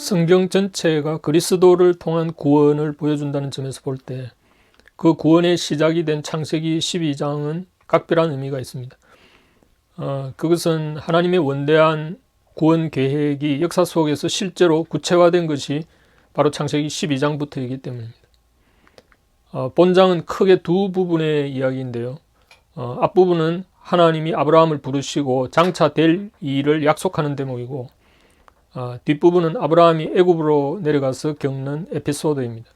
성경 전체가 그리스도를 통한 구원을 보여준다는 점에서 볼 때 그 구원의 시작이 된 창세기 12장은 각별한 의미가 있습니다. 그것은 하나님의 원대한 구원 계획이 역사 속에서 실제로 구체화된 것이 바로 창세기 12장부터이기 때문입니다. 본장은 크게 두 부분의 이야기인데요. 앞부분은 하나님이 아브라함을 부르시고 장차 될 일을 약속하는 대목이고, 뒷부분은 아브라함이 애굽으로 내려가서 겪는 에피소드입니다.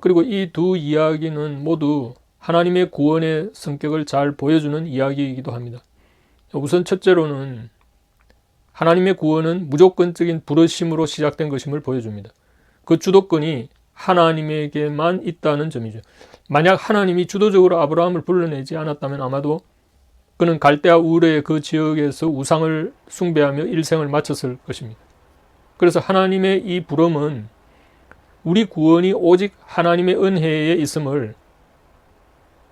그리고 이 두 이야기는 모두 하나님의 구원의 성격을 잘 보여주는 이야기이기도 합니다. 우선 첫째로는 하나님의 구원은 무조건적인 부르심으로 시작된 것임을 보여줍니다. 그 주도권이 하나님에게만 있다는 점이죠. 만약 하나님이 주도적으로 아브라함을 불러내지 않았다면 아마도 그는 갈대아 우르의 그 지역에서 우상을 숭배하며 일생을 마쳤을 것입니다. 그래서 하나님의 이 부름은 우리 구원이 오직 하나님의 은혜에 있음을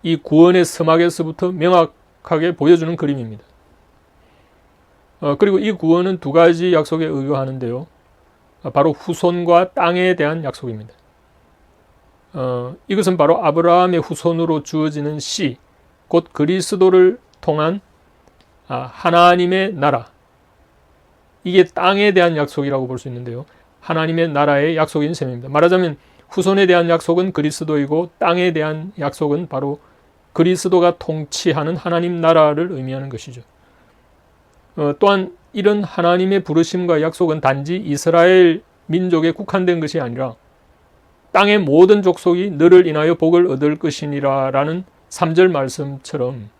이 구원의 서막에서부터 명확하게 보여주는 그림입니다. 그리고 이 구원은 두 가지 약속에 의거하는데요. 바로 후손과 땅에 대한 약속입니다. 이것은 바로 아브라함의 후손으로 주어지는 씨, 곧 그리스도를 통한 하나님의 나라, 이게 땅에 대한 약속이라고 볼 수 있는데요. 하나님의 나라의 약속인 셈입니다. 말하자면 후손에 대한 약속은 그리스도이고 땅에 대한 약속은 바로 그리스도가 통치하는 하나님 나라를 의미하는 것이죠. 또한 이런 하나님의 부르심과 약속은 단지 이스라엘 민족에 국한된 것이 아니라 땅의 모든 족속이 너를 인하여 복을 얻을 것이니라 라는 3절 말씀처럼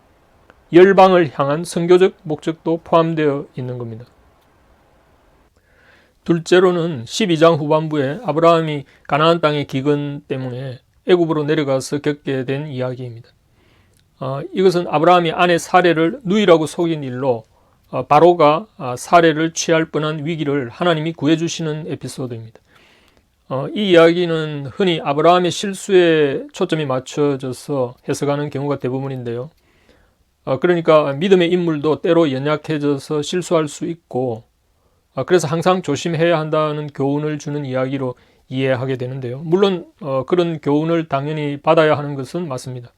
열방을 향한 선교적 목적도 포함되어 있는 겁니다. 둘째로는 12장 후반부에 아브라함이 가나안 땅의 기근 때문에 애굽으로 내려가서 겪게 된 이야기입니다. 이것은 아브라함이 아내 사레를 누이라고 속인 일로 바로가 사레를 취할 뻔한 위기를 하나님이 구해주시는 에피소드입니다. 이 이야기는 흔히 아브라함의 실수에 초점이 맞춰져서 해석하는 경우가 대부분인데요. 그러니까 믿음의 인물도 때로 연약해져서 실수할 수 있고, 그래서 항상 조심해야 한다는 교훈을 주는 이야기로 이해하게 되는데요. 물론 그런 교훈을 당연히 받아야 하는 것은 맞습니다.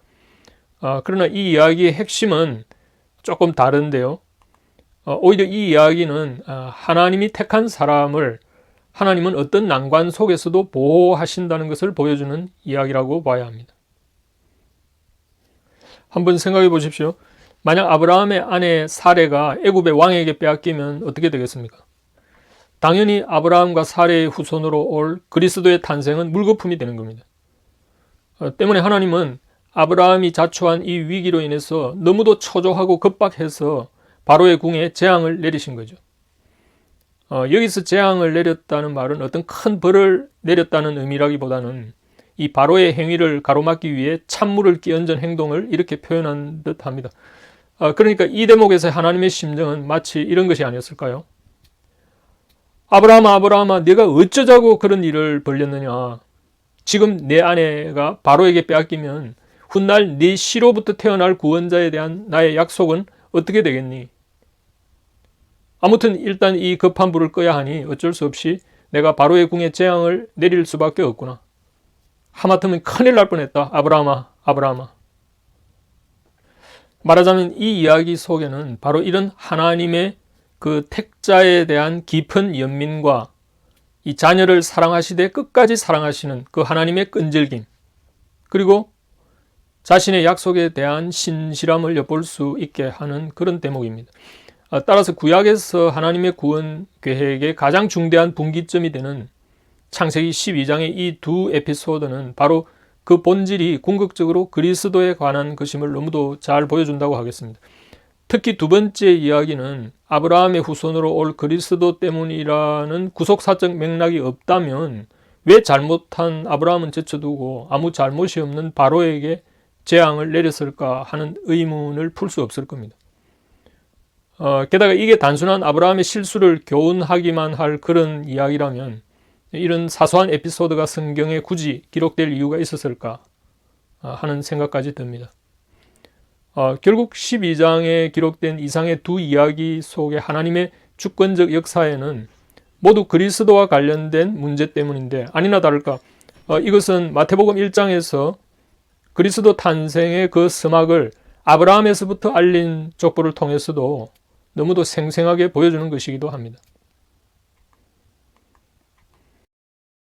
그러나 이 이야기의 핵심은 조금 다른데요. 오히려 이 이야기는 하나님이 택한 사람을 하나님은 어떤 난관 속에서도 보호하신다는 것을 보여주는 이야기라고 봐야 합니다. 한번 생각해 보십시오. 만약 아브라함의 아내 사레가 애굽의 왕에게 빼앗기면 어떻게 되겠습니까? 당연히 아브라함과 사레의 후손으로 올 그리스도의 탄생은 물거품이 되는 겁니다. 때문에 하나님은 아브라함이 자초한 이 위기로 인해서 너무도 초조하고 급박해서 바로의 궁에 재앙을 내리신 거죠. 여기서 재앙을 내렸다는 말은 어떤 큰 벌을 내렸다는 의미라기보다는 이 바로의 행위를 가로막기 위해 찬물을 끼얹은 행동을 이렇게 표현한 듯 합니다. 그러니까 이 대목에서 하나님의 심정은 마치 이런 것이 아니었을까요? 아브라함아, 아브라함아, 네가 어쩌자고 그런 일을 벌였느냐. 지금 내 아내가 바로에게 빼앗기면 훗날 네 씨로부터 태어날 구원자에 대한 나의 약속은 어떻게 되겠니? 아무튼 일단 이 급한 불을 꺼야 하니 어쩔 수 없이 내가 바로의 궁에 재앙을 내릴 수밖에 없구나. 하마터면 큰일 날 뻔했다. 아브라함아, 아브라함아. 말하자면 이 이야기 속에는 바로 이런 하나님의 그 택자에 대한 깊은 연민과 이 자녀를 사랑하시되 끝까지 사랑하시는 그 하나님의 끈질김, 그리고 자신의 약속에 대한 신실함을 엿볼 수 있게 하는 그런 대목입니다. 따라서 구약에서 하나님의 구원 계획의 가장 중대한 분기점이 되는 창세기 12장의 이 두 에피소드는 바로 그 본질이 궁극적으로 그리스도에 관한 것임을 너무도 잘 보여준다고 하겠습니다. 특히 두 번째 이야기는 아브라함의 후손으로 올 그리스도 때문이라는 구속사적 맥락이 없다면 왜 잘못한 아브라함은 제쳐두고 아무 잘못이 없는 바로에게 재앙을 내렸을까 하는 의문을 풀 수 없을 겁니다. 게다가 이게 단순한 아브라함의 실수를 교훈하기만 할 그런 이야기라면 이런 사소한 에피소드가 성경에 굳이 기록될 이유가 있었을까 하는 생각까지 듭니다. 결국 12장에 기록된 이상의 두 이야기 속에 하나님의 주권적 역사에는 모두 그리스도와 관련된 문제 때문인데 아니나 다를까 이것은 마태복음 1장에서 그리스도 탄생의 그 서막을 아브라함에서부터 알린 족보를 통해서도 너무도 생생하게 보여주는 것이기도 합니다.